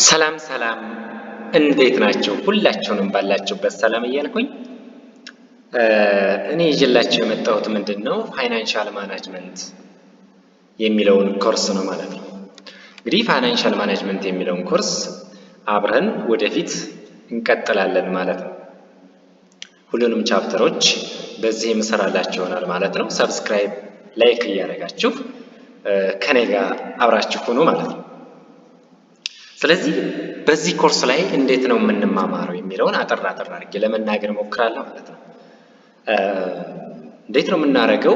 ሰላም ሰላም እንዴት ናችሁ? ሁላችሁንም ባላችሁበት ሰላም እያልኩኝ እኔ ይዤላችሁ የመጣሁት ምንድነው ፋይናንሻል ማኔጅመንት የሚለውን ኮርስ ነው ማለት ነው። እንግዲህ ፋይናንሻል ማኔጅመንት የሚለውን ኮርስ አብረን ወደፊት እንቀጥላለን ማለት ነው። ሁሉንም ቻፕተሮች በዚህ የምሰራላችሁ ይሆናል ማለት ነው። ሰብስክራይብ፣ ላይክ እያደረጋችሁ ከኔ ጋር አብራችሁ ሁኑ ማለት ነው። ስለዚህ በዚህ ኮርስ ላይ እንዴት ነው የምንማማረው የሚለውን አጠር አድርጌ ለመናገር ሞክራለሁ ማለት ነው። እንዴት ነው የምናደርገው?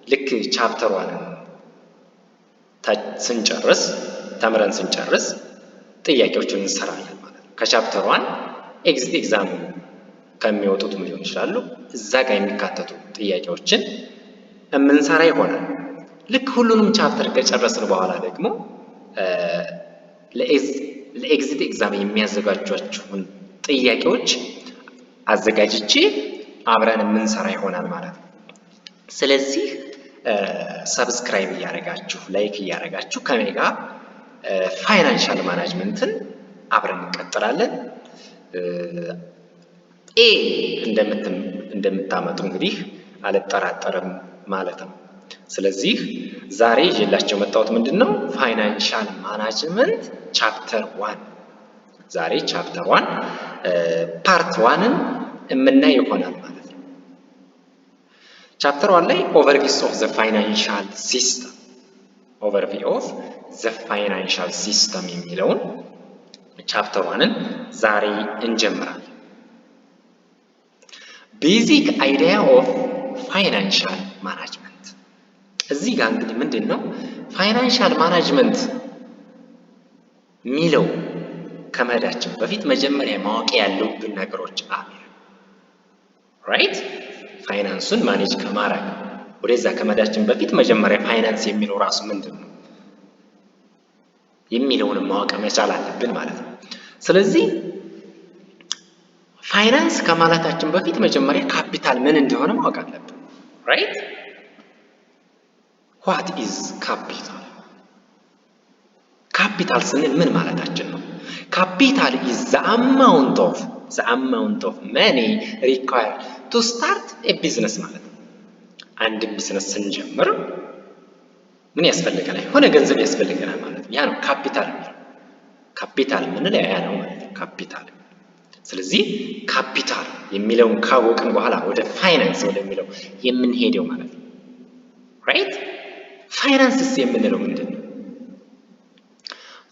ልክ ቻፕተሯን ስንጨርስ ተምረን ስንጨርስ ጥያቄዎችን እንሰራለን ማለት ነው። ከቻፕተሯን ኤግዚት ኤግዛም ከሚወጡትም ሊሆን ይችላሉ እዛ ጋር የሚካተቱ ጥያቄዎችን የምንሰራ ይሆናል። ልክ ሁሉንም ቻፕተር ከጨረስን በኋላ ደግሞ ለኤግዚት ኤግዛም የሚያዘጋጇችሁን ጥያቄዎች አዘጋጅቼ አብረን የምንሰራ ይሆናል ማለት ነው። ስለዚህ ሰብስክራይብ እያደረጋችሁ ላይክ እያደረጋችሁ ከኔ ጋር ፋይናንሻል ማኔጅመንትን አብረን እንቀጥላለን። ኤ እንደምታመጡ እንግዲህ አልጠራጠርም ማለት ነው። ስለዚህ ዛሬ ይዤላችሁ የመጣሁት ምንድነው ፋይናንሻል ማኔጅመንት ቻፕተር 1። ዛሬ ቻፕተር 1 ፓርት 1ን የምናይ ይሆናል ማለት ነው። ቻፕተር 1 ላይ ኦቨርቪው ኦፍ ዘ ፋይናንሻል ሲስተም የሚለውን ቻፕተር 1ን ዛሬ እንጀምራለን። ቤዚክ አይዲያ ኦፍ ፋይናንሻል ማኔጅመንት። እዚህ ጋር እንግዲህ ምንድነው ፋይናንሻል ማኔጅመንት ሚለው ከመሄዳችን በፊት መጀመሪያ ማወቅ ያለብን ነገሮች አሉ። ራይት? ፋይናንሱን ማኔጅ ከማድረግ ወደዛ ከመሄዳችን በፊት መጀመሪያ ፋይናንስ የሚለው ራሱ ምንድነው የሚለውን ማወቅ መቻል አለብን ማለት ነው። ስለዚህ ፋይናንስ ከማለታችን በፊት መጀመሪያ ካፒታል ምን እንደሆነ ማወቅ አለብን። ራይት? ዋት ኢዝ ካፒታል? ካፒታል ስንል ምን ማለታችን ነው? ካፒታል ኢዝ ዘ አማውንት ኦፍ መኒ ሪኳየርድ ቱ ስታርት ኤ ቢዝነስ ማለት ነው። አንድ ቢዝነስ ስንጀምር ምን ያስፈልገናል? የሆነ ገንዘብ ያስፈልገናል ማለት ነው። ያ ነው ካፒታል የሚለው። ካፒታል የምንለው ያ ነው ማለት ነው ካፒታል። ስለዚህ ካፒታል የሚለውን ካወቅን በኋላ ወደ ፋይናንስ ወደሚለው የምንሄደው ማለት ነው። ራይት? ፋይናንስስ የምንለው ምንድን ነው?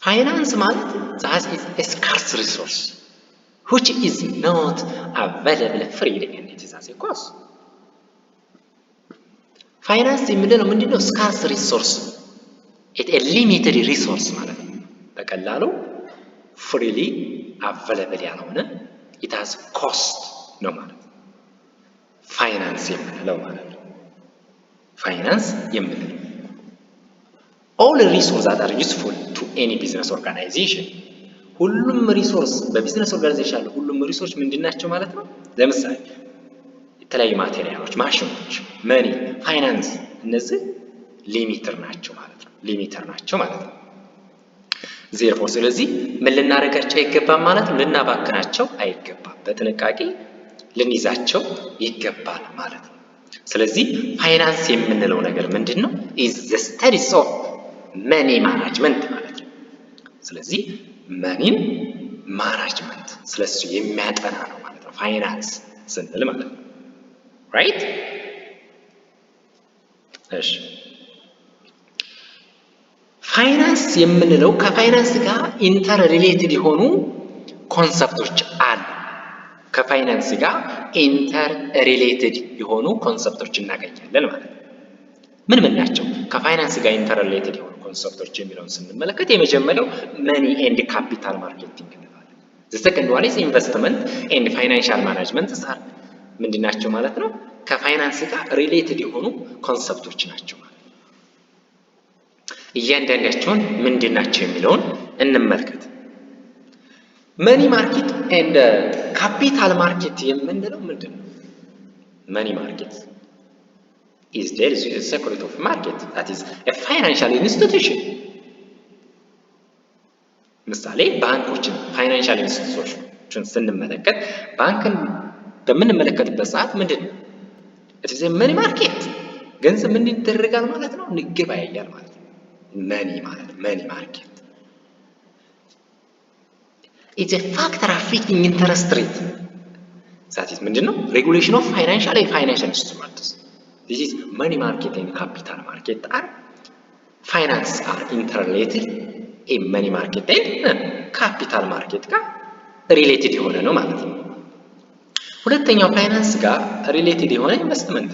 ፋይናንስ ማለት that is a scarce resource which is not available freely and it is as a cost. ፋይናንስ የምንለው ምንድነው? scarce resource, it a limited resource ማለት ነው። በቀላሉ freely available ያልሆነ it has cost ነው ማለት ነው። ፋይናንስ የምንለው ማለት ነው። ፋይናንስ የምንለው all resources that are useful to any business organization። ሁሉም ሪሶርስ በቢዝነስ ኦርጋናይዜሽን ያሉ ሁሉም ሪሶርስ ምንድናቸው ማለት ነው? ለምሳሌ የተለያዩ ማቴሪያሎች፣ ማሽኖች፣ መኒ፣ ፋይናንስ እነዚህ ሊሚትር ናቸው ማለት ነው። ዜርፎር ስለዚህ ምን ልናደርጋቸው አይገባም ማለት ነው? ልናባክናቸው አይገባም። በጥንቃቄ ልንይዛቸው ይገባል ማለት ነው። ስለዚህ ፋይናንስ የምንለው ነገር ምንድነው? is the studies of መኒ ማኔጅመንት ማለት ነው። ስለዚህ መኒን ማኔጅመንት ስለሱ የሚያጠና ነው ማለት ነው ፋይናንስ ስንል ማለት ነው። ራይት? እሺ፣ ፋይናንስ የምንለው ከፋይናንስ ጋር ኢንተር ሪሌትድ የሆኑ ኮንሰፕቶች አሉ። ከፋይናንስ ጋር ኢንተር ሪሌትድ የሆኑ ኮንሰፕቶች እናገኛለን ማለት ነው። ምን ናቸው? ከፋይናንስ ጋር ኢንተር ሪሌትድ የሆኑ ኮንሰፕቶች የሚለውን ስንመለከት የመጀመሪያው መኒ ኤንድ ካፒታል ማርኬቲንግ እንላለን። ዘ ሰከንድ ዋን ኢዝ ኢንቨስትመንት ኤንድ ፋይናንሻል ማኔጅመንት ምንድናቸው ማለት ነው? ከፋይናንስ ጋር ሪሌትድ የሆኑ ኮንሰፕቶች ናቸው ማለት ነው። እያንዳንዳቸውን ምንድናቸው የሚለውን እንመልከት። መኒ ማርኬት ኤንድ ካፒታል ማርኬት የምንለው ምንድነው? መኒ ማርኬት is there is a security of market, that is a financial institution ምሳሌ ባንኮችን ፋይናንሻል ኢንስቲትዩሽኖችን ስንመለከት ባንክን በምንመለከትበት ሰዓት ምንድን ነው? it is a money market ገንዘብ ምን ይደረጋል ማለት ነው? ይገበያያል ማለት ነው። መኒ ማለት money market it's a factor affecting interest rate that is ምንድን ነው? regulation of financial instruments. This is money market and capital market are finance are interrelated. money market and capital market ጋር ሪሌትድ የሆነ ነው ማለት ነው። ሁለተኛው ፋይናንስ ጋር ሪሌትድ የሆነ ኢንቨስትመንት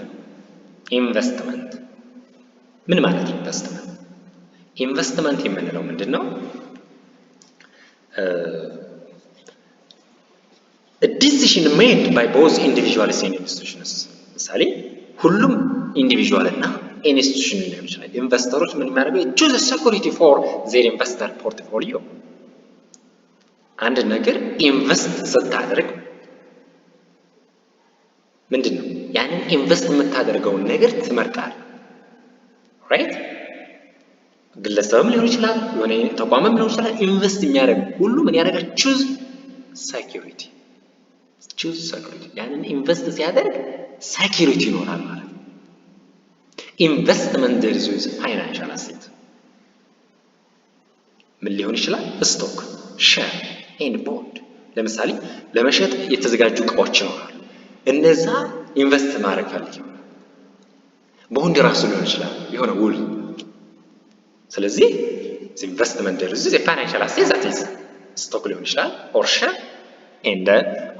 ምን ማለት ነው? ኢንቨስትመንት የምንለው ምንድን ነው? a decision made by both individuals and institutions. ምሳሌ ሁሉም ኢንዲቪጁዋል እና ኢንስቲትዩሽን ሊሆን ይችላል። ኢንቨስተሮች ምን የሚያደርገው choose a security for their investor portfolio አንድ ነገር ኢንቨስት ስታደርግ ምንድን ነው? ያንን ኢንቨስት የምታደርገውን ነገር ትመርጣለህ። ራይት? ግለሰብም ሊሆን ይችላል፣ የሆነ ተቋምም ሊሆን ይችላል። ኢንቨስት የሚያደርግ ሁሉ ምን ያደርጋል? choose security ያንን ኢንቨስት ሲያደርግ ሴኩሪቲ ይኖራል ማለት ነው። ኢንቨስትመንት there is financial asset ምን ሊሆን ይችላል? ስቶክ፣ ሼር ኤንድ ቦንድ። ለምሳሌ ለመሸጥ የተዘጋጁ እቃዎች ይኖራሉ። እነዛ ኢንቨስት ማድረግ ፈልገው ቦንድ ራሱ ሊሆን ይችላል፣ የሆነ ውል። ስለዚህ ኢንቨስትመንት there is a financial asset that is ስቶክ ሊሆን ይችላል or share and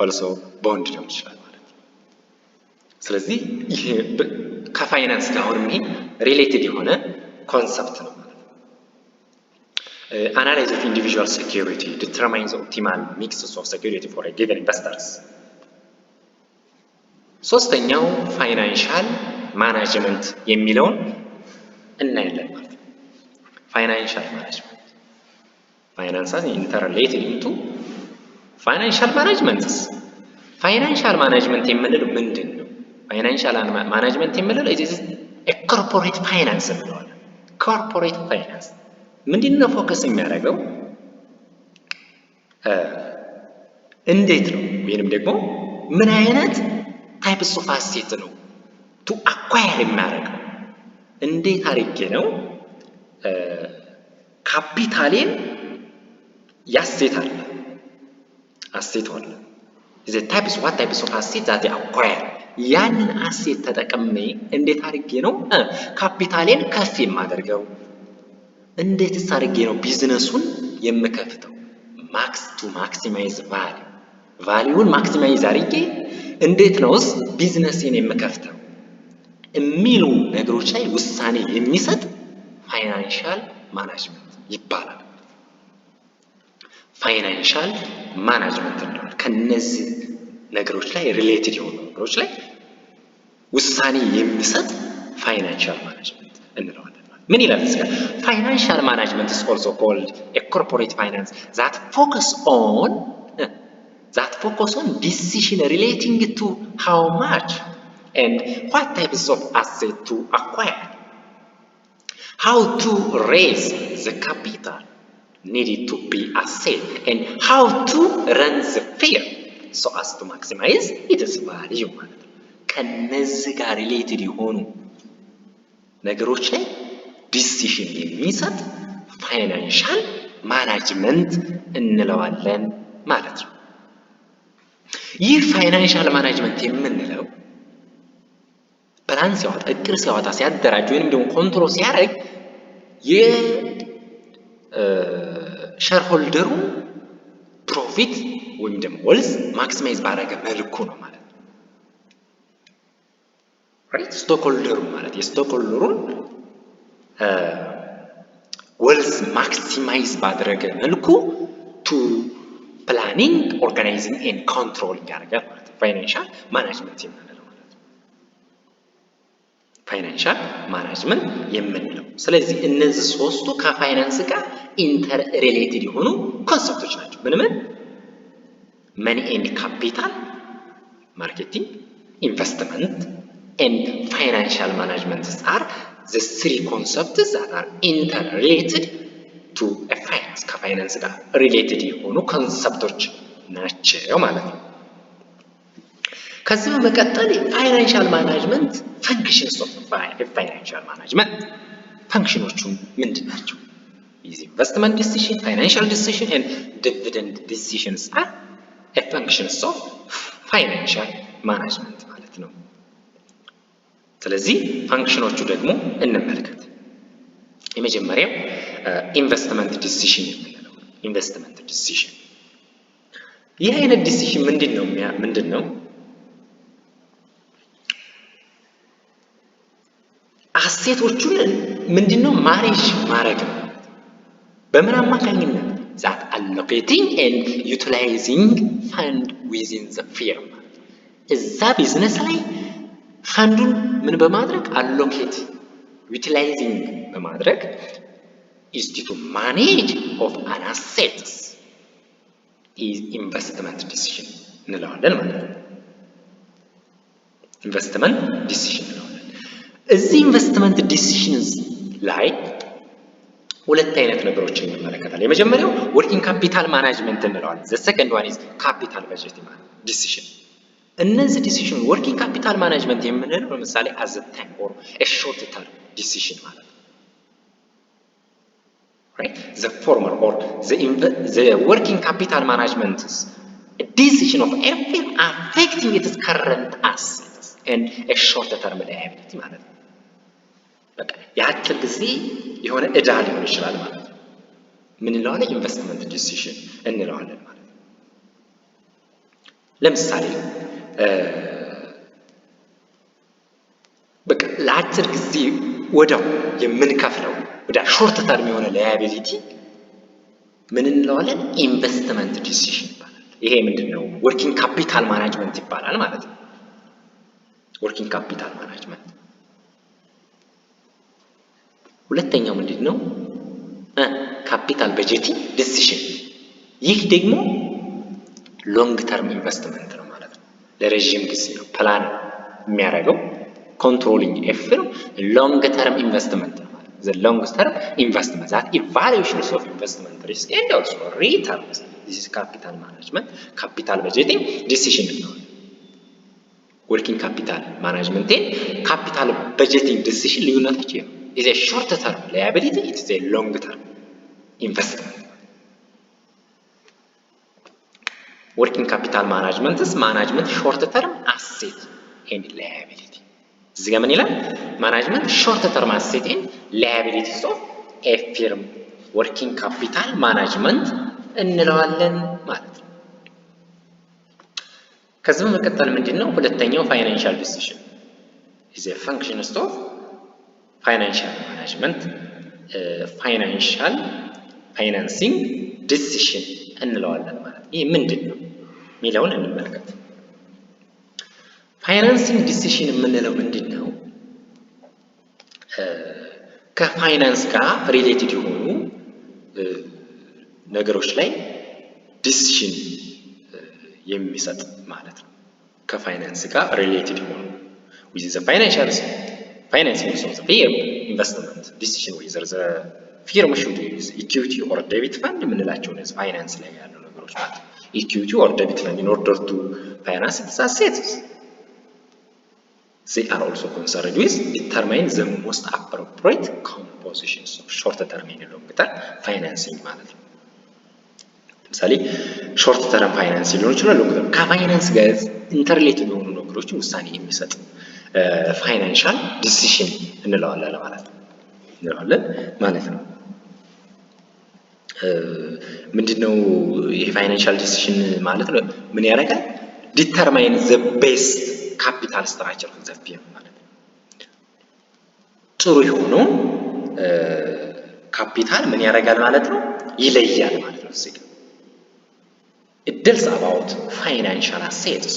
also ቦንድ ሊሆን ይችላል ማለት ነው። ስለዚህ ይሄ ከፋይናንስ ጋር አሁንም ይሄ ሪሌትድ የሆነ ኮንሰፕት ነው ማለት ነው። analysis of individual security determines the optimal mix of security for a given investors. ሶስተኛው ፋይናንሻል ማኔጅመንት የሚለውን እናያለን ማለት ነው። ፋይናንሻል ማኔጅመንት ፋይናንስ ኢንተርሌትድ ኢንቱ ፋይናንሻል ማኔጅመንትስ። ፋይናንሻል ማኔጅመንት የምንለው ምንድን ነው? ፋይናንሻል ማኔጅመንት የምንለው ኮርፖሬት ፋይናንስ እንለዋለን። ኮርፖሬት ፋይናንስ ምንድን ነው ፎከስ የሚያደርገው? እንዴት ነው ወይንም ደግሞ ምን አይነት ታይፕስ ኦፍ አሴት ነው ቱ አኳየር የሚያደርገው? እንዴት አድርጌ ነው ካፒታሌን ያሴታል? አሴት አለ the types what types of assets that they acquire ያንን አሴት ተጠቅሜ እንዴት አድርጌ ነው ካፒታሌን ከፍ የማደርገው? እንዴትስ አድርጌ ነው ቢዝነሱን የምከፍተው? ማክሲማይዝ ቫልዩን ማክሲማይዝ አድርጌ እንዴት ነውስ ቢዝነስን የምከፍተው የሚሉ ነገሮች ላይ ውሳኔ የሚሰጥ ፋይናንሻል ማኔጅመንት ይባላል። ፋይናንሻል ማኔጅመንት ነው። ከነዚህ ነገሮች ላይ ሪሌትድ የሆኑ ነገሮች ላይ ውሳኔ የሚሰጥ ፋይናንሻል ማኔጅመንት እንለዋለን። ምን ይላል እዚህ ጋር? ፋይናንሻል ማኔጅመንት is also called a corporate finance that focus on decision relating to how much and what types of assets to acquire, how to raise the capital needed to be asset and how to run the firm so as to maximize its value ማለት ነው። ከነዚህ ጋር ሪሌትድ የሆኑ ነገሮች ላይ ዲሲሽን የሚሰጥ ፋይናንሻል ማኔጅመንት እንለዋለን ማለት ነው። ይህ ፋይናንሻል ማኔጅመንት የምንለው ፕላን ሲያወጣ፣ እቅድ ሲያወጣ፣ ሲያደራጅ ወይንም ደግሞ ኮንትሮል ሲያደርግ ሼርሆልደሩ ፕሮፊት ወይም ደግሞ ወልዝ ማክሲማይዝ ባደረገ መልኩ ነው ማለት ነው። ራይት? ስቶክሆልደሩ ማለት የስቶክሆልደሩን ወልዝ ማክሲማይዝ ባደረገ መልኩ ቱ ፕላኒንግ ኦርጋናይዚንግ ኤንድ ኮንትሮሊንግ ያደርጋል ማለት ነው። ፋይናንሻል ማኔጅመንት የምንለው ማለት ነው። ፋይናንሻል ማኔጅመንት የምንለው ስለዚህ እነዚህ ሶስቱ ከፋይናንስ ጋር ኢንተር ሪሌትድ የሆኑ ኮንሰፕቶች ናቸው። ምን መኒ ኤንድ ካፒታል ማርኬቲንግ፣ ኢንቨስትመንት ኤንድ ፋይናንሻል ማኔጅመንት are the three concepts that are interrelated to a finance. ከፋይናንስ ጋር ሪሌትድ የሆኑ ኮንሰፕቶች ናቸው ማለት ነው። ከዚህ በመቀጠል ፋይናንሻል ማናጅመንት ፈንክሽንስ ኦፍ ፋይናንሻል ማናጅመንት ፈንክሽኖቹ ምንድን ናቸው? ኢንቨስትመንት ዲሲዥን፣ ፋይናንሻል ዲሲዥን ኤንድ ዲቪደንድ ዲሲዥንስ አር ፈንክሽንስ ኦፍ ፋይናንሻል ማናጅመንት ማለት ነው። ስለዚህ ፈንክሽኖቹ ደግሞ እንመልከት። የመጀመሪያው ኢንቨስትመንት ዲሲዥን የምንለው ኢንቨስትመንት ዲሲዥን። ይህ አይነት ዲሲዥን ምንድን ነው? አሴቶቹን ምንድነው ማኔጅ ማድረግ ነው። በምን አማካኝነት? that allocating and utilizing fund within the firm። እዛ ቢዝነስ ላይ ፈንዱን ምን በማድረግ አሎኬት ዩቲላይዚንግ በማድረግ is to manage of an assets is investment decision እንለዋለን ማለት ነው። ኢንቨስትመንት ዲሲዥን እንለዋለን። እዚህ ኢንቨስትመንት ዲሲዥንስ ላይ ሁለት አይነት ነገሮችን እንመለከታለን። የመጀመሪያው ወርኪንግ ካፒታል ማናጅመንት እንለዋለን። the second one is capital budgeting decision። እነዚህ ዲሲዥን ወርኪንግ ካፒታል ማናጅመንት የምንለው ለምሳሌ as a time or a short term decision ማለት ነው። right? the former or the working capital management is a decision of a firm affecting its current assets and a short term liability ማለት ነው። በቃ የአጭር ጊዜ የሆነ ዕዳ ሊሆን ይችላል ማለት ነው። ምን እንለዋለን? ኢንቨስትመንት ዲሲዥን እንለዋለን ማለት ነው። ለምሳሌ በቃ ለአጭር ጊዜ ወዳው የምንከፍለው ወዳ ሾርት ተርም የሆነ ላያቢሊቲ ምን እንለዋለን? ኢንቨስትመንት ዲሲዥን ይባላል። ይሄ ምንድነው? ወርኪንግ ካፒታል ማናጅመንት ይባላል ማለት ነው። ወርኪንግ ካፒታል ማናጅመንት። ሁለተኛው ምንድነው? ካፒታል በጀቲንግ ዲሲዥን። ይህ ደግሞ ሎንግ ተርም ኢንቨስትመንት ነው ማለት ነው። ለረጅም ጊዜ ነው ፕላን የሚያደርገው ኮንትሮሊንግ ኤፍር ሎንግ ተርም ኢንቨስትመንት ነው ማለት ነው። the long term investment that evaluations of investment risk and also returns this is capital management capital budgeting decision ነው። working capital management and capital budgeting decision ልዩነታቸው is a short term liability, it is a long term investment. working capital management is management short term asset and liability። እዚህ ጋር ምን ይላል? management short term asset and liabilities of a firm working capital management እንለዋለን ማለት ነው። ከዚህ በመቀጠል ምንድነው? ሁለተኛው financial decision is a function of financial management financial financing decision እንለዋለን ማለት ነው። ይሄ ምንድነው ሚለውን እንመልከት። ፋይናንሲንግ ዲሲዥን የምንለው ምንድነው? ከፋይናንስ ጋር ሪሌትድ የሆኑ ነገሮች ላይ ዲሲዥን የሚሰጥ ማለት ነው። ከፋይናንስ ጋር ሪሌትድ የሆኑ with the financial financing of the firm investment decision whether the firm should use equity or debt fund የምንላቸው ነው ፋይናንስ ላይ ያሉ ነገሮች ማለት ነው። equity or debt fund in order to finance its assets. They are also concerned with determining the most appropriate compositions of short term and long term financing ማለት ነው። ለምሳሌ ሾርት ተርም ፋይናንስ ሊሆን ይችላል፣ ሎንግ ተርም ከፋይናንስ ጋር ኢንተርሌትድ የሆኑ ነገሮችን ውሳኔ የሚሰጥ ፋይናንሻል ዲሲዥን እንለዋለን ማለት ነው። ምንድነው ይሄ ፋይናንሻል ዲሲዥን ማለት ነው? ምን ያደርጋል? ዲተርማይን ዘ ቤስት ካፒታል ስትራክቸር ኦፍ ዘ ፊርም ማለት ነው። ጥሩ የሆነው ካፒታል ምን ያደርጋል ማለት ነው? ይለያል ማለት ነው። እዚህ it deals about financial assets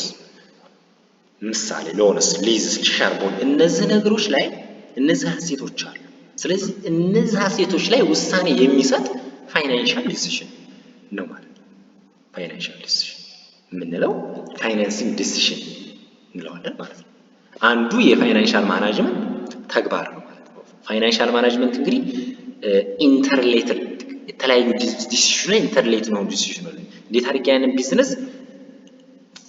ምሳሌ ሎንስ፣ ሊዝስ፣ ሼር ቦንድ እነዚህ ነገሮች ላይ እነዚህ አሴቶች አሉ። ስለዚህ እነዚህ አሴቶች ላይ ውሳኔ የሚሰጥ ፋይናንሻል ዲሲዥን ነው ማለት ነው። ፋይናንሻል ዲሲዥን የምንለው ፋይናንሲንግ ዲሲዥን እንለዋለን ማለት ነው። አንዱ የፋይናንሻል ማናጅመንት ተግባር ነው ማለት ነው። ፋይናንሻል ማናጅመንት እንግዲህ ኢንተርሌትድ የተለያዩ ዲሲሽን ላይ ኢንተርሌት ነው ዲሲሽን ላይ እንዴት አድርጌ ያንን ቢዝነስ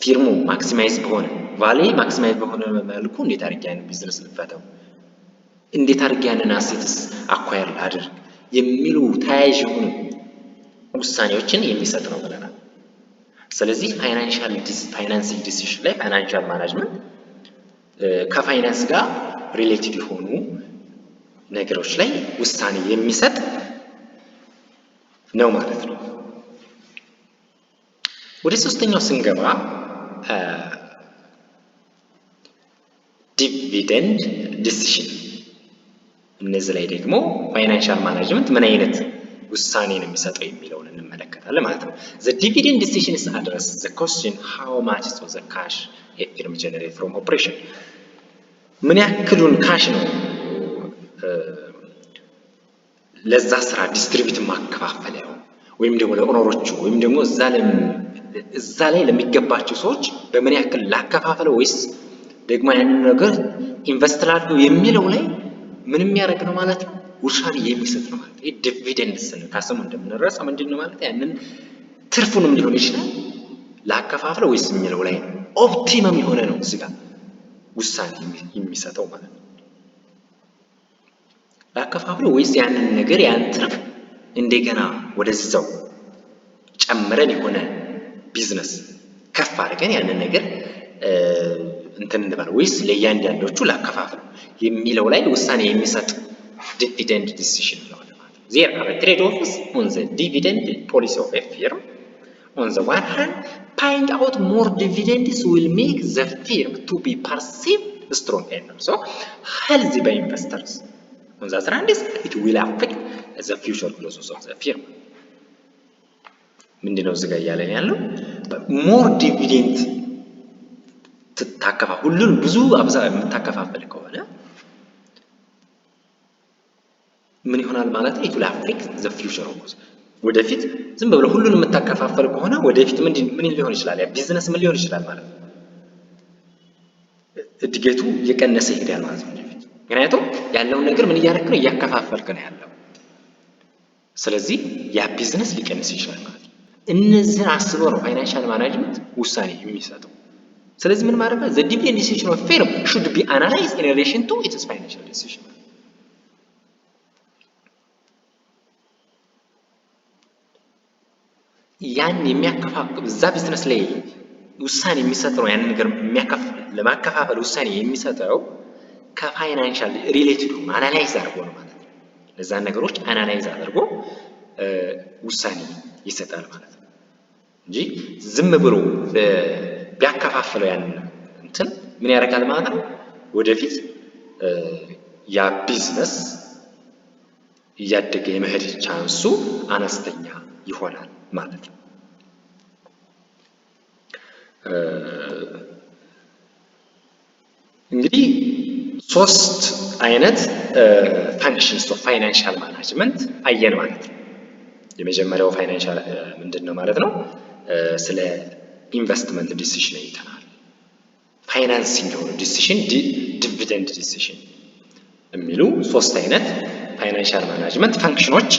ፊርሙ ማክሲማይዝ በሆነ ቫልዩ ማክሲማይዝ በሆነ መልኩ እንዴት አድርጌ ያንን ቢዝነስ ልፈተው እንዴት አድርጌ ያንን አሴትስ አኳየር ላድርግ የሚሉ ተያያዥ የሆኑ ውሳኔዎችን የሚሰጥ ነው ብለናል። ስለዚህ ፋይናንሲንግ ዲሲሽን ላይ ፋይናንሻል ማኔጅመንት ከፋይናንስ ጋር ሪሌትድ የሆኑ ነገሮች ላይ ውሳኔ የሚሰጥ ነው ማለት ነው። ወደ ሶስተኛው ስንገባ ዲቪደንድ ዲሲሽን። እነዚህ ላይ ደግሞ ፋይናንሻል ማኔጅመንት ምን አይነት ውሳኔ ነው የሚሰጠው የሚለውን እንመለከታለን ማለት ነው። The dividend decisions address the question how much of the cash a firm generates from operation. ምን ያክሉን ካሽ ነው ለዛ ስራ ዲስትሪቢዩት ማከፋፈለው ወይም ደግሞ ለኦነሮቹ ወይም ደግሞ እዛ ላይ ለሚገባቸው ሰዎች በምን ያክል ላከፋፈለው ወይስ ደግሞ ያንን ነገር ኢንቨስት ላድርገው የሚለው ላይ ምን የሚያደርግ ነው ማለት ነው ውሳኔ የሚሰጥ ነው ማለት ነው። ዲቪደንድ ስንል ካሰሙ እንደምንረሳ ምንድነው ማለት ያንን ትርፉንም ሊሆን ይችላል ላከፋፈለው ወይስ የሚለው ላይ ኦፕቲመም የሆነ ነው እዚህ ጋር ውሳኔ የሚሰጠው ማለት ነው። ላከፋፈለው ወይስ ያንን ነገር ያን ትርፍ እንደገና ወደዛው ጨምረን የሆነ ቢዝነስ ከፍ አድርገን ያንን ነገር እንትን እንበለው ወይስ ለእያንዳንዶቹ ላከፋፈለው የሚለው ላይ ውሳኔ የሚሰጥ dividend decision ነው ማለት ነው። There are trade-offs on the dividend policy of a firm. On the one hand, paying out more dividends will make the firm to be perceived strong and so healthy by investors. On the other hand, it will affect the future growth of the firm. ምንድነው እዚህ ጋር እያለን ያለው more dividend ታከፋፈል ሁሉን ብዙ አብዛ የምታከፋፈል ከሆነ ምን ይሆናል ማለት ነው? it will affect the future growth. ወደፊት ዝም ብሎ ሁሉን የምታከፋፈል ከሆነ ወደፊት ምን ሊሆን ይችላል? ያ ቢዝነስ ምን ሊሆን ይችላል ማለት ነው? እድገቱ እየቀነሰ ይሄዳል ማለት ነው። ምክንያቱም ያለውን ነገር ምን እያደረክ ነው? እያከፋፈልክ ነው ያለው። ስለዚህ ያ ቢዝነስ ሊቀንስ ይችላል ማለት ነው። እነዚህን አስቦ ነው ፋይናንሻል ማኔጅመንት ውሳኔ የሚሰጠው። ስለዚህ ምን ማለት ነው? the dividend decision of firm should be analyzed in relation to its financial decision. ያን የሚያከፋፍል እዛ ቢዝነስ ላይ ውሳኔ የሚሰጠው ያን ነገር ለማከፋፈል ውሳኔ የሚሰጠው ከፋይናንሻል ሪሌትድ ነው አናላይዝ አድርጎ ነው ማለት ነው። ለዛን ነገሮች አናላይዝ አድርጎ ውሳኔ ይሰጣል ማለት ነው እንጂ ዝም ብሎ ቢያከፋፍለው ያን እንትን ምን ያደርጋል ማለት ነው ወደፊት ያ ቢዝነስ እያደገ የመሄድ ቻንሱ አነስተኛ ይሆናል ማለት ነው። እንግዲህ ሶስት አይነት ፋንክሽንስ ኦፍ ፋይናንሻል ማኔጅመንት አየን ማለት ነው። የመጀመሪያው ፋይናንሻል ምንድነው ማለት ነው? ስለ ኢንቨስትመንት ዲሲሽን አይተናል። ፋይናንሲንግ የሆነ ዲሲሽን ዲቪደንድ ዲሲሽን የሚሉ ሶስት አይነት ፋይናንሻል ማኔጅመንት ፋንክሽኖች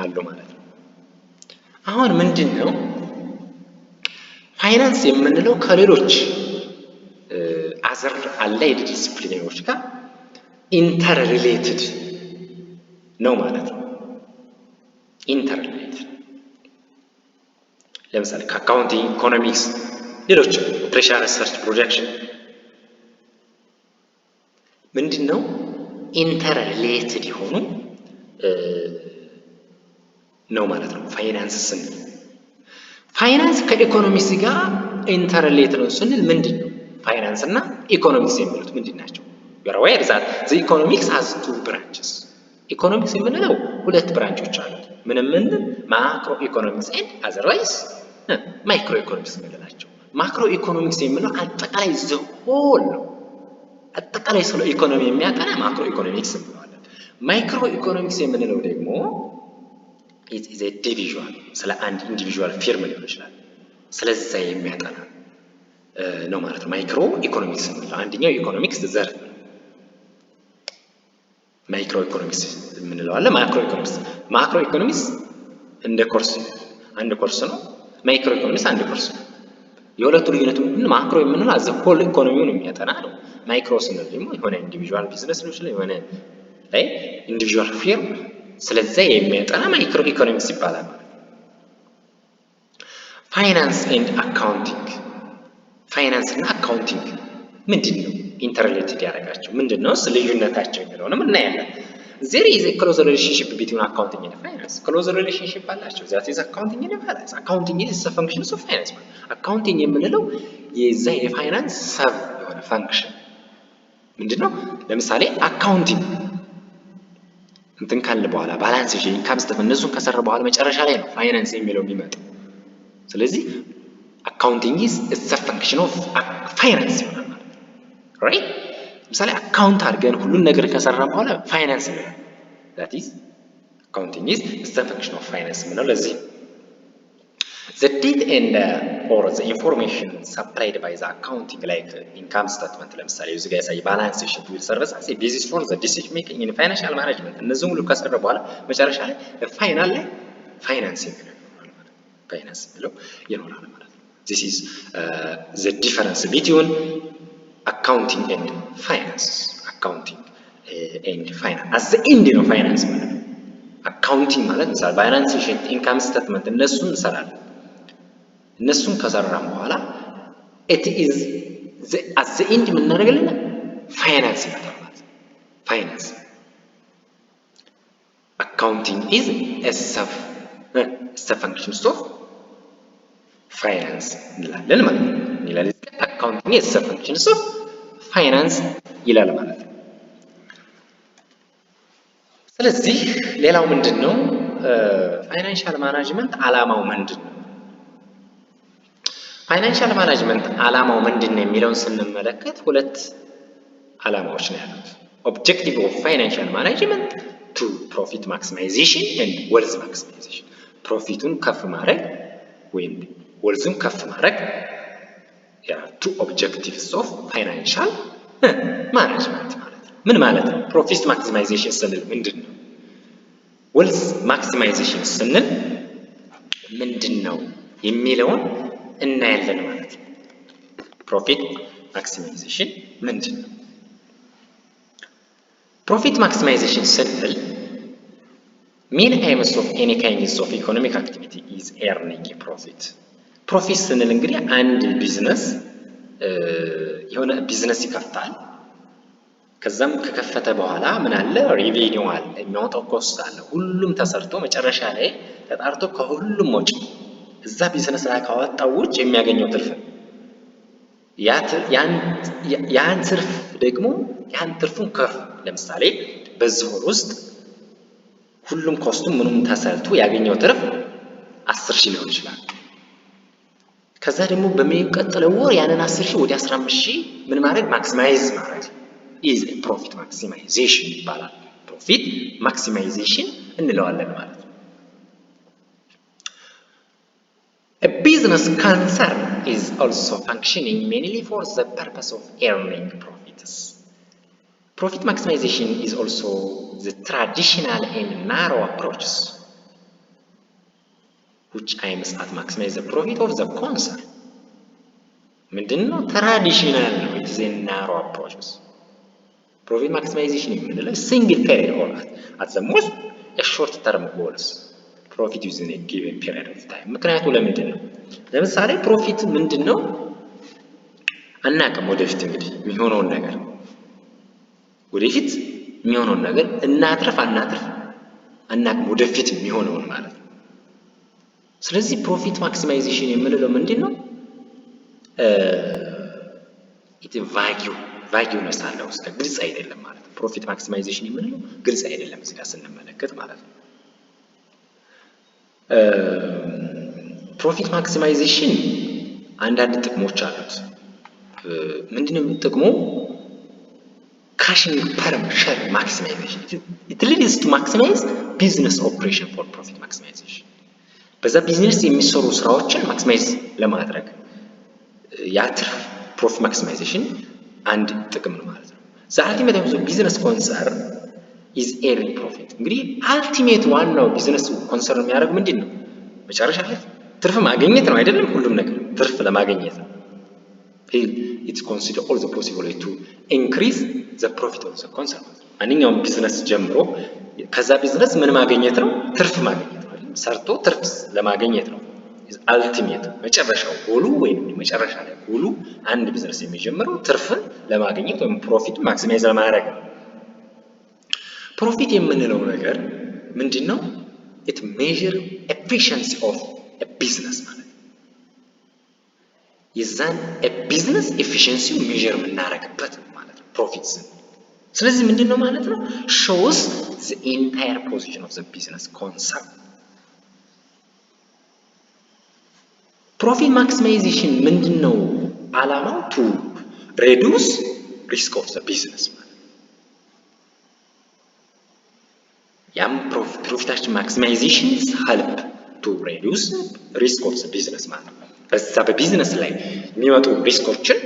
አሉ ማለት ነው። አሁን ምንድነው ፋይናንስ የምንለው ከሌሎች አዘር አላይድ ዲሲፕሊኖች ጋር ኢንተር ሪሌትድ ነው ማለት ነው። ኢንተር ሪሌትድ ለምሳሌ ከአካውንቲንግ፣ ኢኮኖሚክስ፣ ሌሎች ኦፕሬሽናል ሪሰርች፣ ፕሮጀክሽን ምንድነው ኢንተር ሪሌትድ የሆኑ ነው ማለት ነው። ፋይናንስ ስንል ፋይናንስ ከኢኮኖሚክስ ጋር ኢንተር ሪሌትድ ነው ስንል ምንድነው? ፋይናንስ እና ኢኮኖሚክስ የሚሉት ምንድናቸው? you're aware that the economics has two branches. ኢኮኖሚክስ የምንለው ሁለት ብራንቾች አሉት። ምንም ማክሮ ኢኮኖሚክስ ኤንድ አዘርዋይስ ማይክሮ ኢኮኖሚክስ የምንላቸው። ማክሮ ኢኮኖሚክስ የምንለው አጠቃላይ ዘሆል ነው። አጠቃላይ ስለ ኢኮኖሚ የሚያጠና ማክሮ ኢኮኖሚክስ እንለዋለን። ማይክሮ ኢኮኖሚክስ የምንለው ደግሞ it is a division ስለ አንድ ኢንዲቪጁዋል ፊርም ሊሆን ይችላል ስለዛ የሚያጠና ነው ማለት ነው። ማይክሮ ኢኮኖሚክስ ነው አንደኛው ኢኮኖሚክስ ዘርፍ ነው። ማይክሮ ኢኮኖሚክስ የምንለው አለ። ማክሮ ኢኮኖሚክስ እንደ ኮርስ አንድ ኮርስ ነው። ማይክሮ ኢኮኖሚክስ አንድ ኮርስ ነው። የሁለቱ ልዩነቱ ምንድነው? ማክሮ የምንለው አዘ ሆል ኢኮኖሚውን የሚያጠና ነው። ማይክሮ ስንል ደግሞ የሆነ ኢንዲቪጁዋል ቢዝነስ ነው ይችላል የሆነ ላይ ኢንዲቪጁዋል ፊርም ስለዛ የሚያጠና ማይክሮ ኢኮኖሚክስ ይባላል። ፋይናንስ ኤንድ አካውንቲንግ ፋይናንስ እና አካውንቲንግ ምንድነው? ኢንተርሪሌትድ ያደርጋቸው ምንድነው? ልዩነታቸው የሚለውንም እናያለን። There is a close relationship between accounting and finance. Close relationship አላቸው። That is accounting and finance. Accounting is a function of finance. Accounting የምንለው የዛ የፋይናንስ ሰብ የሆነ ፋንክሽን ምንድነው? ለምሳሌ አካውንቲንግ እንትን ካለ በኋላ ባላንስ ሺት ኢንካም ስቴትመንት እነሱን ከሰራ በኋላ መጨረሻ ላይ ነው ፋይናንስ የሚለው የሚመጣው። ስለዚህ አካውንቲንግ is a function of finance ይሆናል ማለት ነው። right? ለምሳሌ አካውንት አድርገን ሁሉን ነገር ከሰራን በኋላ ፋይናንስ ነው። that is accounting is a function of finance ነው። ለዚህ the data and or the information supplied by the accounting like income statement ለምሳሌ እዚህ ጋር ያሳይ balance sheet will serve as a basis for the decision making in financial management እነዚህ ሁሉ ከሰራ በኋላ መጨረሻ ላይ ፋይናል ላይ ፋይናንስ የሚለው ይኖራል ማለት ነው። this is the difference between accounting and finance. Accounting and finance as the end ነው ፋይናንስ ማለት ነው። አካውንቲንግ ማለት ምሳሌ ባላንስ ሺት ኢንካም ስቴትመንት እነሱን እንሰራለን። እነሱን ከሰራን በኋላ it is at the end ምን እናደርጋለን? ፋይናንስ ይመጣል ማለት ነው። ፋይናንስ accounting is a function of finance እንላለን ማለት ነው። ይላል accounting is a function of ፋይናንስ ይላል ማለት ነው። ስለዚህ ሌላው ምንድነው? ፋይናንሻል ማኔጅመንት ዓላማው ምንድነው? ፋይናንሻል ማኔጅመንት ዓላማው ምንድነው የሚለውን ስንመለከት ሁለት ዓላማዎች ነው ያሉት። ኦብጀክቲቭ ኦፍ ፋይናንሻል ማኔጅመንት ቱ ፕሮፊት ማክሲማይዜሽን ኤንድ ዌልዝ ማክሲማይዜሽን ፕሮፊቱን ከፍ ማድረግ ወይም ወልዝን ከፍ ማድረግ two objectives of financial management ማለት ነው። ምን ማለት ነው? ፕሮፊት ማክሲማይዜሽን ስንል ምንድን ነው? ዌልዝ ማክሲማይዜሽን ስንል ምንድን ነው የሚለውን እናያለን ማለት ነው። ፕሮፊት ማክሲማይዜሽን ምንድን ነው? ፕሮፊት ማክሲማይዜሽን ስንል main aims of any kinds of economic activity is earning a profit. ፕሮፊት ስንል እንግዲህ አንድ ቢዝነስ የሆነ ቢዝነስ ይከፍታል። ከዛም ከከፈተ በኋላ ምን አለ? ሬቬኒው አለ፣ የሚያወጣው ኮስት አለ። ሁሉም ተሰርቶ መጨረሻ ላይ ተጣርቶ ከሁሉም ወጪ እዛ ቢዝነስ ላይ ካወጣው ውጭ የሚያገኘው ትርፍ ያን ትርፍ ደግሞ ያን ትርፉን ከፍ ለምሳሌ በዚህ ወር ውስጥ ሁሉም ኮስቱም ምንም ተሰርቶ ያገኘው ትርፍ 10,000 ሊሆን ይችላል። ከዛ ደግሞ በሚቀጥለው ወር ያንን 10,000 ወደ 15,000 ምን ማድረግ? ማክሲማይዝ ማድረግ is profit maximization ይባላል። ፕሮፊት ማክሲማይዜሽን እንለዋለን ማለት ነው። A business concern is also functioning mainly for the purpose of earning profits. Profit maximization is also the traditional and narrow approaches which aims at maximize the profit of the concern. ምንድነው? ትራዲሽናል ነው። it is a narrow approaches. Profit maximization የምንለው single period or at the most a short term goals profit within a given period of time. ምክንያቱም ለምንድን ነው? ለምሳሌ ፕሮፊት ምንድነው? አናውቅም። ወደፊት እንግዲህ የሚሆነውን ነገር እናትርፍ አናውቅም። ወደፊት የሚሆነውን ማለት ነው። ስለዚህ ፕሮፊት ማክሲማይዜሽን የምንለው ምንድነው? ቫጊውነስ አለው። ግልጽ አይደለም ማለት ነው። ፕሮፊት ማክሲማይዜሽን የምንለው ግልጽ አይደለም እዚህ ጋር ስንመለከት ማለት ነው። ፕሮፊት ማክሲማይዜሽን አንዳንድ ጥቅሞች አሉት። ምንድነው ጥቅሙ? ካሽንግ ፐር ሼር ማክሲማይዜሽን it leads to maximize business operation for profit maximization። በዛ ቢዝነስ የሚሰሩ ስራዎችን ማክሲማይዝ ለማድረግ ያትርፍ ፕሮፊት ማክሲማይዜሽን አንድ ጥቅም ነው ማለት ነው። the ultimate of the business concern is earning profit እንግዲህ አልቲሜት ዋናው ቢዝነስ ኮንሰርን የሚያደርግ ምንድነው መጨረሻ ላይ ትርፍ ማግኘት ነው አይደለም ሁሉም ነገር ትርፍ ለማግኘት ነው it consider all the possible way to increase the profit of the concern ማንኛውም ቢዝነስ ጀምሮ ከዛ ቢዝነስ ምን ማግኘት ነው ትርፍ ማግኘት ነው ሰርቶ ትርፍ ለማግኘት ነው አልቲሜት መጨረሻው ጎሉ ወይም መጨረሻ ላይ ጎሉ አንድ ቢዝነስ የሚጀምረው ትርፍን ለማግኘት ወይም ፕሮፊት ማክሲማይዝ ለማድረግ ነው ፕሮፊት የምንለው ነገር ምንድነው it measure efficiency of a business ማለት የዛን a business efficiency measure የምናደርግበት ማለት ነው ፕሮፊት ስለዚህ ምንድነው ማለት ነው shows the entire position of the business concern profit maximization ምንድነው ዓላማው to reduce risk of the business ያም profit maximization help to reduce risk of the business ማለት በዛ በቢዝነስ ላይ የሚመጡ ሪስኮችን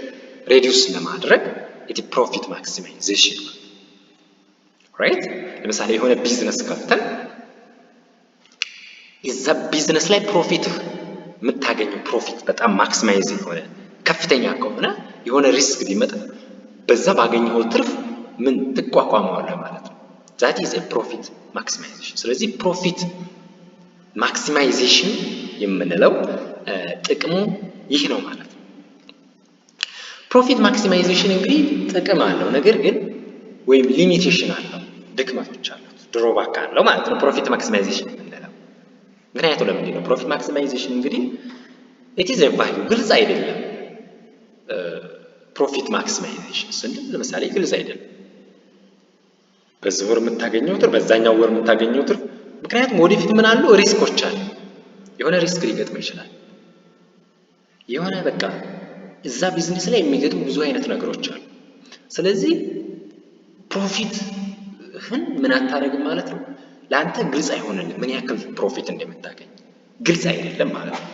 ሪዲዩስ ለማድረግ it profit maximization right ለምሳሌ የሆነ ቢዝነስ ከፍተን እዛ ቢዝነስ ላይ ፕሮፊት የምታገኘው ፕሮፊት በጣም ማክሲማይዝ የሆነ ከፍተኛ ከሆነ የሆነ ሪስክ ቢመጣ በዛ ባገኘው ትርፍ ምን ትቋቋመዋለህ ማለት ነው that is a profit maximization ስለዚህ ፕሮፊት ማክሲማይዜሽን የምንለው ጥቅሙ ይህ ነው ማለት ነው ፕሮፊት ማክሲማይዜሽን እንግዲህ ጥቅም አለው ነገር ግን ወይም ሊሚቴሽን አለው ድክመቶች አሉት ድሮባክ አለው ማለት ነው ፕሮፊት ማክሲማይዜሽን የምንለው ምክንያቱም ለምንድን ነው ፕሮፊት ማክሲማይዜሽን እንግዲህ it is a value ግልጽ አይደለም ፕሮፊት ማክሲማይዜሽን ስንል ለምሳሌ ግልጽ አይደለም በዚህ ወር የምታገኘው ትርፍ በዛኛው ወር የምታገኘው ትርፍ ምክንያቱም ወደፊት ምን አሉ ሪስኮች አሉ የሆነ ሪስክ ሊገጥም ይችላል የሆነ በቃ እዛ ቢዝነስ ላይ የሚገጥሙ ብዙ አይነት ነገሮች አሉ ስለዚህ ፕሮፊት ምን አታረግም ማለት ነው ለአንተ ግልጽ አይሆንልም ምን ያክል ፕሮፊት እንደምታገኝ ግልጽ አይደለም ማለት ነው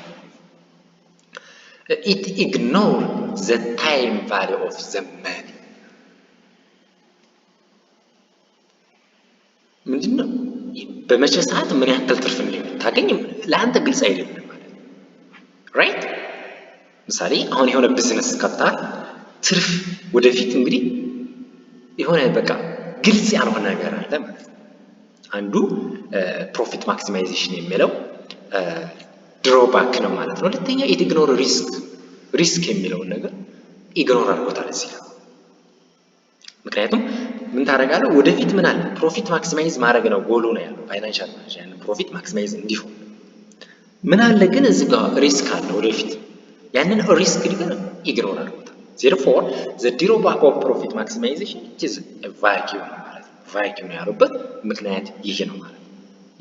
it ignore the time value of the money ምንድነው በመቼ ሰዓት ምን ያክል ትርፍ እንደምታገኝ ለአንተ ግልጽ አይደለም ማለት ነው right ምሳሌ አሁን የሆነ ቢዝነስ ከፍታ ትርፍ ወደፊት እንግዲህ የሆነ በቃ ግልጽ ያልሆነ ነገር አለ ማለት ነው አንዱ ፕሮፊት ማክሲማይዜሽን የሚለው ድሮባክ ነው ማለት ነው ሁለተኛ ኢግኖር ሪስክ የሚለው ነገር ኢግኖር አድርጎታል እዚህ ምክንያቱም ምን ታረጋለህ ወደፊት ምን አለ ፕሮፊት ማክሲማይዝ ማድረግ ነው ጎሉ ነው ያለው ፋይናንሻል ማኔጅመንት ፕሮፊት ማክሲማይዝ እንዲሆን ምን አለ ግን እዚህ ጋር ሪስክ አለ ወደፊት ያንን ሪስክ ግን ኢግኖር አድርጎታል therefore the drawback of profit maximization is a vacuum ማለት vacuum ያሉበት ምክንያት ይሄ ነው ማለት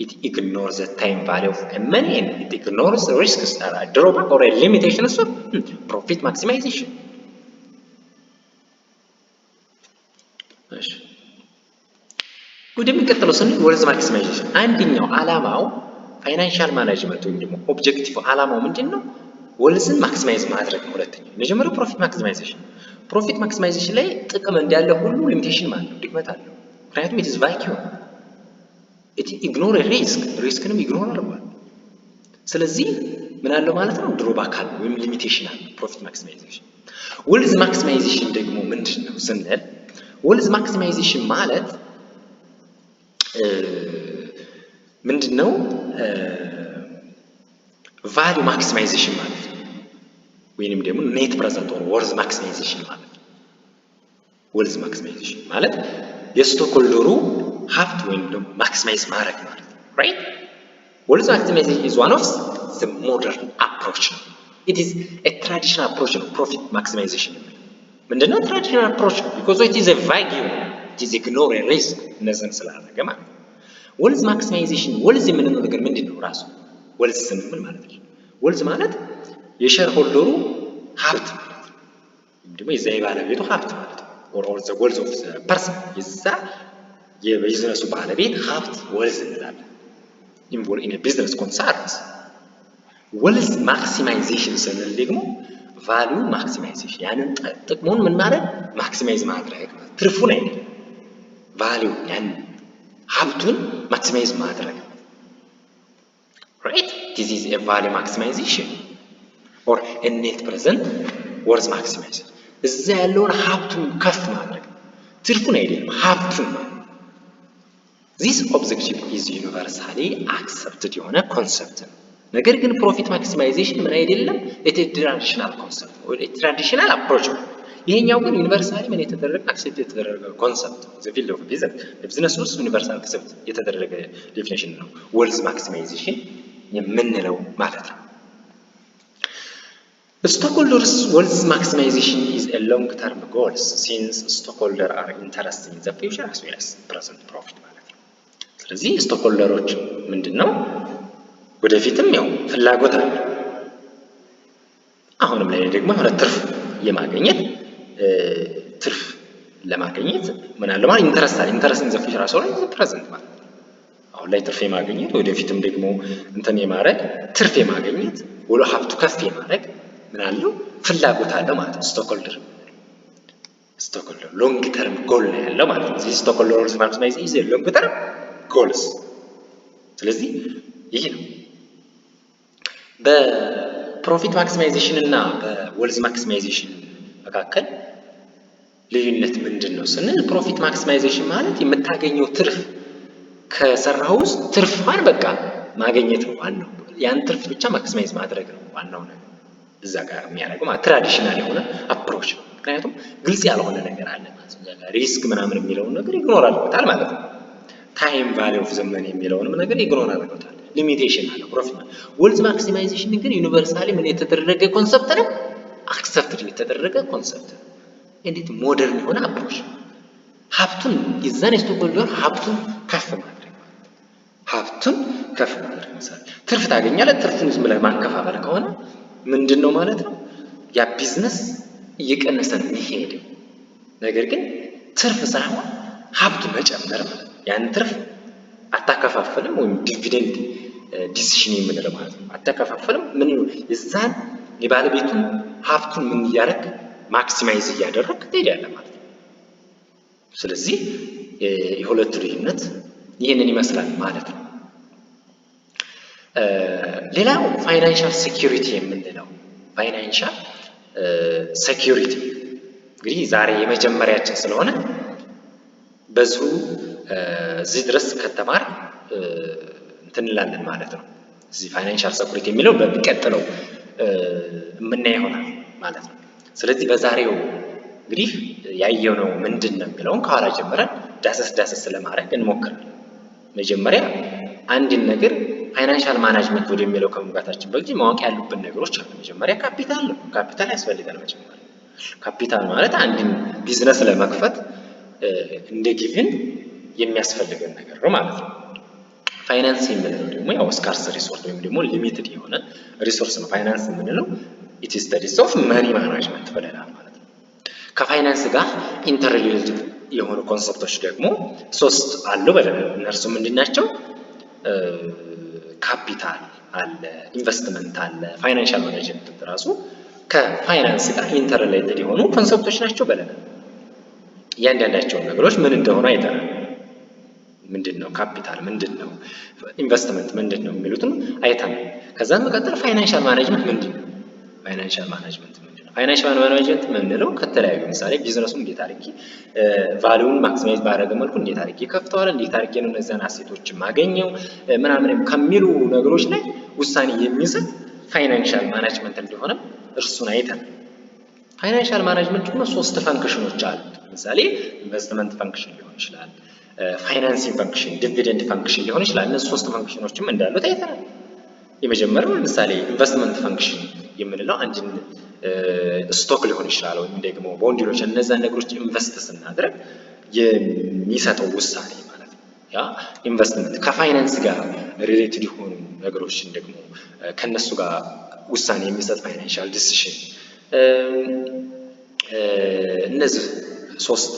it ignores the time value of money and it ignores the risks that are drawback or a limitation of profit maximization ወደሚቀጥለው ስንል ወርዝ ማክሲማይዜሽን አንደኛው ዓላማው ፋይናንሻል ማኔጅመንት ወይም ደግሞ ኦብጀክቲቭ ዓላማው ምንድነው ወልዝን ማክሲማይዝ ማድረግ ነው ሁለተኛው የመጀመሪያው ፕሮፊት ማክሲማይዜሽን ላይ ጥቅም እንዳለ ሁሉ ሊሚቴሽን ማለት ነው ድክመት አለው ምክንያቱም it is vacuum it ignore ሪስክንም ኢግኖር አድርጓል ስለዚህ ምን አለው ማለት ነው ድሮባክ አለ ወይም ሊሚቴሽን አለ ፕሮፊት ማክሲማይዜሽን ወልዝ ማክሲማይዜሽን ደግሞ ምንድነው ስንል ወልዝ ማክሲማይዜሽን ማለት ምንድነው ቫልዩ ማክሲማይዜሽን ማለት ነው ወይንም ደግሞ ኔት ፕሬዘንት ኦር ወርዝ ማክሲማይዜሽን ማለት ነው ወልዝ ማክሲማይዜሽን ማለት የስቶክ ሆልደሩ ሀብት ወይም ደግሞ ማክሲማይዝ ማድረግ ማለት ነው right ወልዝ ማክሲማይዜሽን is one of the modern approach it is a traditional approach of profit maximization ምንድነው traditional approach because it is a vacuum it is ignore a risk እነዚህን ስላደረገ ማለት ነው ወልዝ ማክሲማይዜሽን ወልዝ የምንለው ነገር ምንድነው ራሱ ወልዝ ምን ማለት ነው ወልዝ ማለት የሼር ሆልደሩ ሀብት ማለት ነው ደግሞ የዛ የባለቤቱ ሀብት ማለት ነው or the wealth of the person የዛ የቢዝነሱ ባለቤት ሀብት ወልዝ እንላለን in a business concept ወልዝ ማክሲማይዜሽን ስንል ደግሞ ቫልዩ ማክሲማይዜሽን ያንን ጥቅሙን ምን ማለት ማክሲማይዝ ማድረግ ትርፉን አይደለም ቫልዩ ያን ሀብቱን ማክሲማይዝ ማድረግ right this is a value maximization or a net present worth maximization እዛ ያለውን ሀብቱን ከፍ ማድረግ ትርፉን አይደለም ሀብቱን this objective is universally accepted የሆነ ኮንሰፕት ነው ነገር ግን ፕሮፊት ማክሲማይዜሽን ምን አይደለም ትራዲሽናል ኮንሰፕት ወይ ትራዲሽናል አፕሮች ነው ይሄኛው ግን ዩኒቨርሳሊ ምን የተደረገ አክሴፕት የተደረገ ኮንሰፕት ነው ዘ ፊልድ ኦፍ ቢዝነስ ውስጥ ዩኒቨርሳል አክሴፕት የተደረገ ዴፊኒሽን ነው ዌልዝ ማክሲማይዜሽን የምንለው ማለት ነው Stockholders' wealth maximization is a long-term goal since stockholders are interested in the future as well as present profit ማለት ነው ስለዚህ ስቶክሆልደሮች ምንድነው ወደፊትም ያው ፍላጎት አለ አሁንም ላይ ደግሞ የሆነ ትርፍ የማግኘት ትርፍ ለማግኘት ምን አለ ማለት ኢንተረስት ኢን ዘ ፊውቸር አስ ዌል አስ ፕሬዘንት ማለት አሁን ላይ ትርፍ የማግኘት ወደፊትም ደግሞ እንትን የማድረግ ትርፍ የማግኘት ወሎ ሀብቱ ከፍ የማድረግ ምን አለው ፍላጎት አለው ማለት ነው ስቶክሆልደር ሎንግ ተርም ጎል ነው ያለው ማለት ነው ስለዚህ ስቶክሆልደርስ ማክሲማይዝ ኢዝ ሎንግ ተርም ጎልስ ስለዚህ ይሄ ነው በፕሮፊት ማክሲማይዜሽን እና በዌልዝ ማክሲማይዜሽን መካከል ልዩነት ምንድነው ስንል ፕሮፊት ማክሲማይዜሽን ማለት የምታገኘው ትርፍ ከሰራው ውስጥ ትርፍን በቃ ማግኘት ነው ዋናው ያን ትርፍ ብቻ ማክሲማይዝ ማድረግ ነው ዋናው ነገር እዛ ጋር የሚያደርገው ማለት ትራዲሽናል የሆነ አፕሮች ነው ምክንያቱም ግልጽ ያልሆነ ነገር አለ ማለት ነው ሪስክ ምናምን የሚለውን ነገር ኢግኖር አድርጎታል ማለት ነው ታይም ቫልዩ ኦፍ ዘመን የሚለውንም ነገር ኢግኖር አድርጎታል ሊሚቴሽን አለ ፕሮፊት ዌልዝ ማክሲማይዜሽን ግን ዩኒቨርሳሊ ምን የተደረገ ኮንሰፕት ነው አክሰፕትድ የተደረገ ኮንሰፕት እንዴት ሞደርን የሆነ አፕሮች ሀብቱን የዛን ስቶክሆልደር ሀብቱን ከፍ ማድረግ ማለት ትርፍ ታገኛለህ ትርፉን ዝም ብለህ ማከፋፈል ከሆነ ምንድነው ማለት ነው ያ ቢዝነስ እየቀነሰ ነው የሚሄደው ነገር ግን ትርፍ ሳይሆን ሀብት መጨመር ማለት ያን ትርፍ አታከፋፈልም ወይም ዲቪደንድ ዲሲሽን የምንለው ማለት ነው አታከፋፈልም ምን የዛን የባለቤቱን ሀብቱን ምን እያደረግ ማክሲማይዝ እያደረግ ትሄዳለህ ማለት ነው ስለዚህ የሁለቱ ልዩነት ይሄንን ይመስላል ማለት ነው ሌላው ፋይናንሻል ሴኩሪቲ የምንለው ፋይናንሻል ሴኩሪቲ እንግዲህ ዛሬ የመጀመሪያችን ስለሆነ በዙ እዚህ ድረስ ከተማር እንትንላለን ማለት ነው እዚህ ፋይናንሻል ሴኩሪቲ የሚለው በሚቀጥለው የምናየው ይሆናል ማለት ነው ስለዚህ በዛሬው እንግዲህ ያየነው ምንድነው የሚለውን ከኋላ ጀምረን ዳሰስ ለማድረግ እንሞክራለን መጀመሪያ አንድን ነገር ፋይናንሻል ማኔጅመንት ወደሚለው ከመግባታችን በፊት ማወቅ ያሉብን ነገሮች አሉ መጀመሪያ ካፒታል ያስፈልጋል መጀመሪያ ካፒታል ማለት አንድን ቢዝነስ ለመክፈት እንደ ጊቭን የሚያስፈልገን ነገር ነው ማለት ነው ፋይናንስ የምንለው ደግሞ ያው ስካርስ ሪሶርስ ወይም ደግሞ ሊሚትድ የሆነ ሪሶርስ ነው ፋይናንስ የምንለው ኢት ኢዝ ስታዲስ ኦፍ መኒ ማኔጅመንት ብለናል ማለት ነው ከፋይናንስ ጋር ኢንተርሪሌትድ የሆኑ ኮንሰፕቶች ደግሞ ሶስት አሉ ብለናል እነርሱ ምንድናቸው ካፒታል አለ ኢንቨስትመንት አለ ፋይናንሻል ማኔጅመንት ራሱ ከፋይናንስ ጋር ኢንተርሪሌትድ የሆኑ ኮንሰፕቶች ናቸው ብለናል ያንዳንዳቸው ነገሮች ምን እንደሆነ አይተናል ምንድነው ካፒታል ምንድነው ኢንቨስትመንት ምንድነው የሚሉትን አይተናል ከዛም መቀጠል ፋይናንሻል ማኔጅመንት ምንድነው ፋይናንሻል ማኔጅመንት ምንድነው ከተለያዩ ምሳሌ ቢዝነሱን እንዴት አድርጌ ቫልዩን ማክሲማይዝ ባደረገ መልኩ እንዴት አድርጌ ከፍተዋል እንዴት አድርጌ ነው እነዛን አሴቶች ማገኘው ምናምን ከሚሉ ነገሮች ላይ ውሳኔ የሚሰጥ ፋይናንሻል ማኔጅመንት እንደሆነ እርሱን አይተናል ፋይናንሻል ማኔጅመንት ደግሞ ሶስት ፈንክሽኖች አሉት ምሳሌ ኢንቨስትመንት ፈንክሽን ሊሆን ይችላል ፋይናንሲንግ ፈንክሽን ዲቪደንድ ፈንክሽን ሊሆን ይችላል እነዚህ ሶስት ፈንክሽኖችም እንዳሉት አይተናል የመጀመሪያው ለምሳሌ ኢንቨስትመንት ፈንክሽን የምንለው አንድን ስቶክ ሊሆን ይችላል ወይም ደግሞ ቦንድ ሊሆን ይችላል እነዛን ነገሮች ኢንቨስት ስናደርግ የሚሰጠው ውሳኔ ማለት ነው ያ ኢንቨስትመንት ከፋይናንስ ጋር ሪሌትድ የሆኑ ነገሮችን ደግሞ ከነሱ ጋር ውሳኔ የሚሰጥ ፋይናንሻል ዲሲሽን እነዚህ ሶስት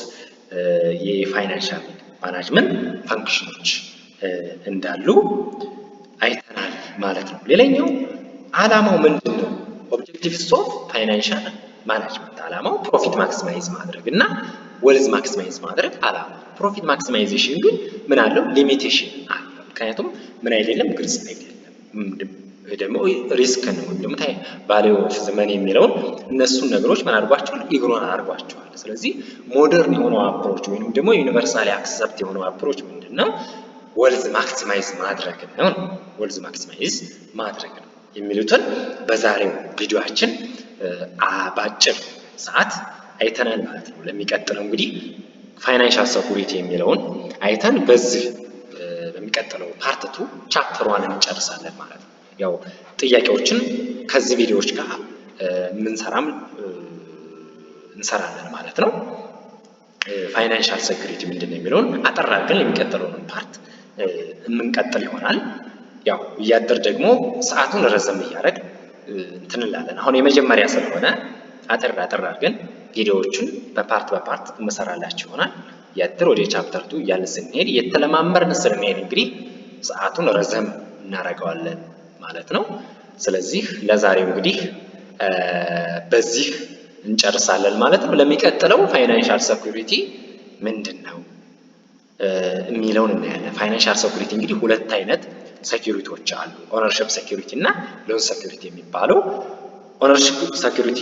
የፋይናንሻል ማኔጅመንት ፈንክሽኖች እንዳሉ አይተናል ማለት ነው ሌላኛው ዓላማው ምንድነው ኦብጀክቲቭስ ኦፍ ፋይናንሻል ማኔጅመንት ዓላማው ፕሮፊት ማክሲማይዝ ማድረግ እና ዌልዝ ማክሲማይዝ ማድረግ ዓላማው ፕሮፊት ማክሲማይዜሽን ግን ምን አለው ሊሚቴሽን አለው። ምክንያቱም ምን አይደለም ግልጽ አይደለም ደግሞ ሪስክ ነው ደግሞ ቫልዩ ኦፍ ዘ መኒ የሚለውን እነሱን ነገሮች ምን አድርጓቸዋል ኢግኖር አድርጓቸዋል። ስለዚህ ሞደርን የሆነው አፕሮች ወይም ደግሞ ዩኒቨርሳሊ አክሰፕት የሆነው አፕሮች ምንድነው ወልዝ ማክሲማይዝ ማድረግ ነው። ወልዝ ማክሲማይዝ ማድረግ ነው የሚሉትን በዛሬው ቪዲዮአችን ባጭር ሰዓት አይተናል ማለት ነው። ለሚቀጥለው እንግዲህ ፋይናንሻል ሴኩሪቲ የሚለውን አይተን በዚህ በሚቀጥለው ፓርት 2 ቻፕተር 1 እንጨርሳለን ማለት ነው። ያው ጥያቄዎችን ከዚህ ቪዲዮዎች ጋር እንሰራለን ማለት ነው። ፋይናንሻል ሴኩሪቲ ምንድነው የሚለውን አጠር አድርገን የሚቀጥለውን ፓርት የምንቀጥል ይሆናል። ያው እያደር ደግሞ ሰዓቱን ረዘም እያደረግ እንትን እንላለን። አሁን የመጀመሪያ ስለሆነ አጠር አድርገን ቪዲዮዎቹን በፓርት እንሰራላችሁ ይሆናል። እያደር ወደ ቻፕተር 2 እያልን ስንሄድ የተለማመርን ስንሄድ እንግዲህ ሰዓቱን ረዘም እናደርገዋለን ማለት ነው። ስለዚህ ለዛሬው እንግዲህ በዚህ እንጨርሳለን ማለት ነው። ለሚቀጥለው ፋይናንሻል ሴኩሪቲ ምንድነው የሚለውን እናያለን። ፋይናንሻል ሴኩሪቲ እንግዲህ ሁለት አይነት ሴኩሪቲዎች አሉ። ኦነርሺፕ ሴኩሪቲ እና ሎን ሴኩሪቲ የሚባለው። ኦነርሺፕ ሴኩሪቲ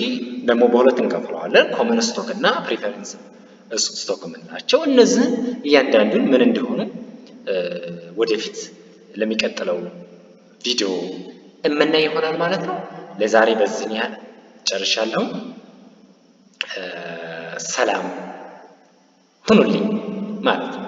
ደግሞ በሁለት እንከፍለዋለን። ኮመን ስቶክ እና ፕሪፈረንስ ስቶክ የምንላቸው እነዚህ እያንዳንዱን ምን እንደሆኑ ወደፊት ለሚቀጥለው ቪዲዮ የምናይ ይሆናል ማለት ነው። ለዛሬ በዚህ ያህል ጨርሻለሁ። ሰላም ሁኑልኝ ማለት ነው።